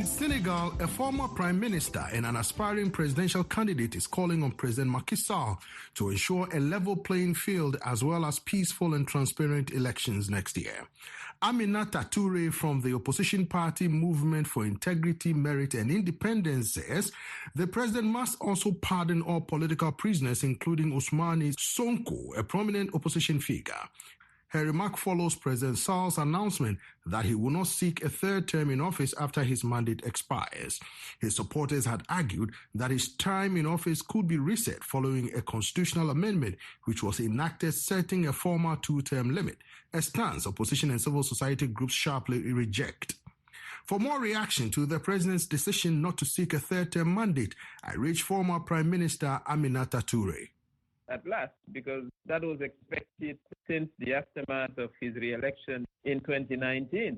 In Senegal, a former prime minister and an aspiring presidential candidate is calling on President Macky Sall to ensure a level playing field as well as peaceful and transparent elections next year. Aminata Touré from the opposition party Movement for Integrity, Merit and Independence says the president must also pardon all political prisoners, including Ousmane Sonko, a prominent opposition figure. Her remark follows President Sall's announcement that he will not seek a third term in office after his mandate expires. His supporters had argued that his time in office could be reset following a constitutional amendment which was enacted setting a former two-term limit, a stance opposition and civil society groups sharply reject. For more reaction to the president's decision not to seek a third-term mandate, I reached former Prime Minister Aminata Touré. At last, because that was expected since the aftermath of his re-election in 2019.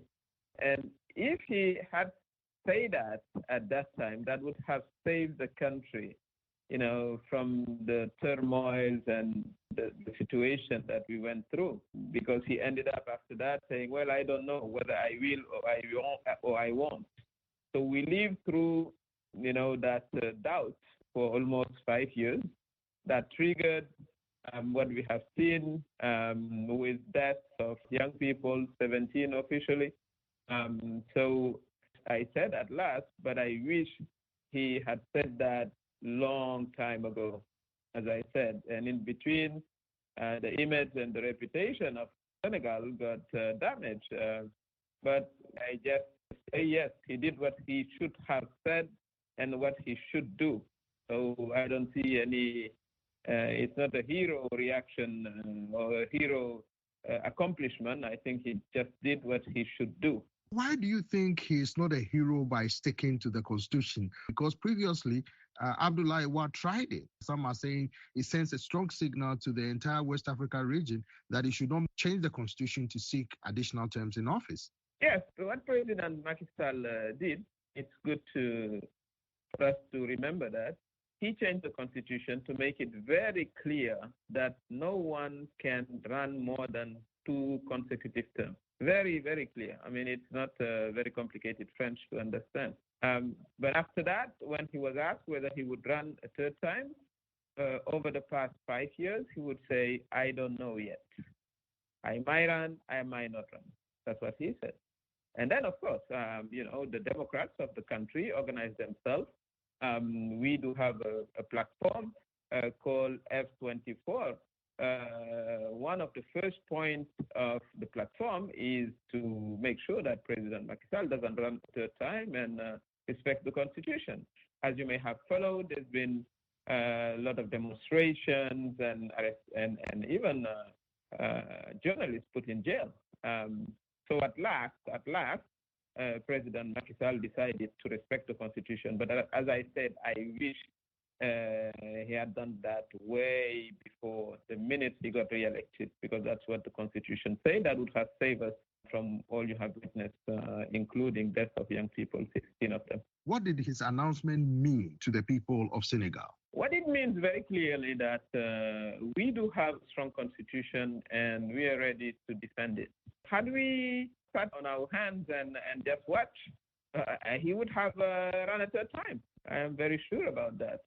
And if he had said that at that time, that would have saved the country, from the turmoils and the situation that we went through. Because he ended up after that saying, well, I don't know whether I will or I won't. So we lived through, that doubt for almost 5 years. That triggered what we have seen with deaths of young people, 17 officially. So I said at last, but I wish he had said that long time ago, as I said. And in between, the image and the reputation of Senegal got damaged. But I just say yes, he did what he should have said and what he should do. So I don't see any... it's not a hero reaction or a hero accomplishment. I think he just did what he should do. Why do you think he's not a hero by sticking to the constitution? Because previously, Abdoulaye Wade tried it. Some are saying it sends a strong signal to the entire West Africa region that he should not change the constitution to seek additional terms in office. Yes, what President Macky Sall did, it's good for us to remember that. He changed the constitution to make it very clear that no one can run more than 2 consecutive terms. Very, very clear. I mean, it's not very complicated French to understand. But after that, when he was asked whether he would run a third time, over the past 5 years, he would say, I don't know yet. I might run, I might not run. That's what he said. And then, of course, the Democrats of the country organized themselves. We do have a platform called F24. One of the first points of the platform is to make sure that President Macky Sall doesn't run a third time and respect the Constitution. As you may have followed, there's been a lot of demonstrations and arrests and even journalists put in jail. So at last, President Macky Sall decided to respect the Constitution. But as I said, I wish he had done that way before the minute he got re-elected, because that's what the Constitution said. That would have saved us from all you have witnessed, including deaths of young people, 16 of them. What did his announcement mean to the people of Senegal? What it means very clearly that we do have a strong Constitution and we are ready to defend it. Had we sat on our hands and just watch, he would have run a third time. I am very sure about that.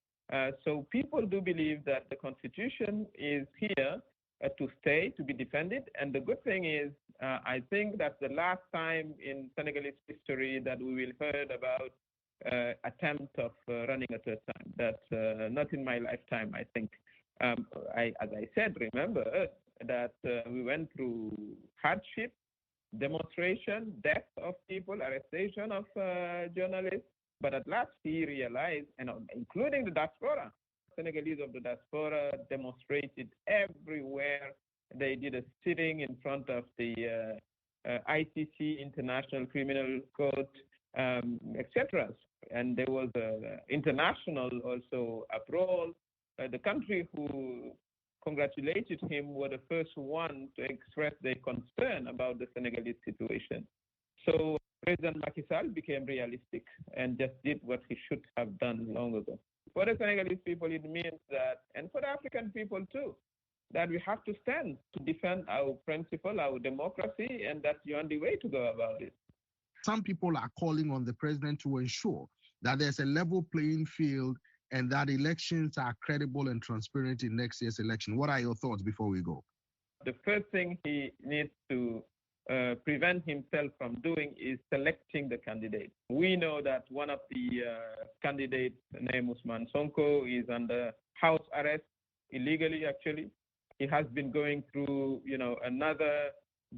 So people do believe that the Constitution is here to stay, to be defended. And the good thing is, I think that's the last time in Senegalese history that we will heard about attempt of running a third time. That's not in my lifetime, I think. As I said, remember that we went through hardship, demonstration, death of people, arrestation of journalists. But at last he realized, including the diaspora, Senegalese of the diaspora demonstrated everywhere. They did a sitting in front of the ICC, International Criminal Court, etc. And there was international also uproar. The country who congratulated him were the first one to express their concern about the Senegalese situation. So President Macky Sall became realistic and just did what he should have done long ago. For the Senegalese people, it means that, and for the African people too, that we have to stand to defend our principle, our democracy, and that's the only way to go about it. some people are calling on the president to ensure that there's a level playing field and that elections are credible and transparent in next year's election. What are your thoughts before we go? The first thing he needs to prevent himself from doing is selecting the candidate. We know that one of the candidates, named Usman Sonko, is under house arrest illegally. Actually, he has been going through, another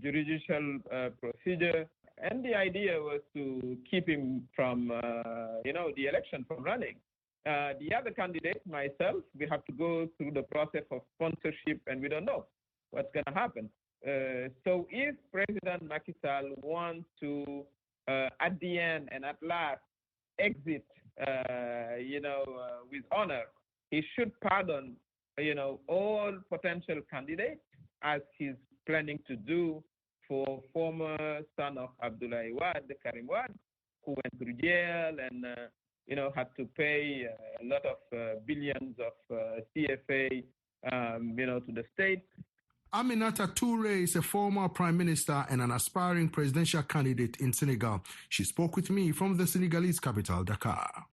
judicial procedure, and the idea was to keep him from, the election from running. The other candidate, myself, we have to go through the process of sponsorship, and we don't know what's going to happen. So if President Macky Sall wants to, at the end and at last, exit, with honor, he should pardon, all potential candidates, as he's planning to do for former son of Abdoulaye Wade, Karim Wade, who went through jail and, had to pay a lot of billions of CFA, to the state. Aminata Touré is a former prime minister and an aspiring presidential candidate in Senegal. She spoke with me from the Senegalese capital, Dakar.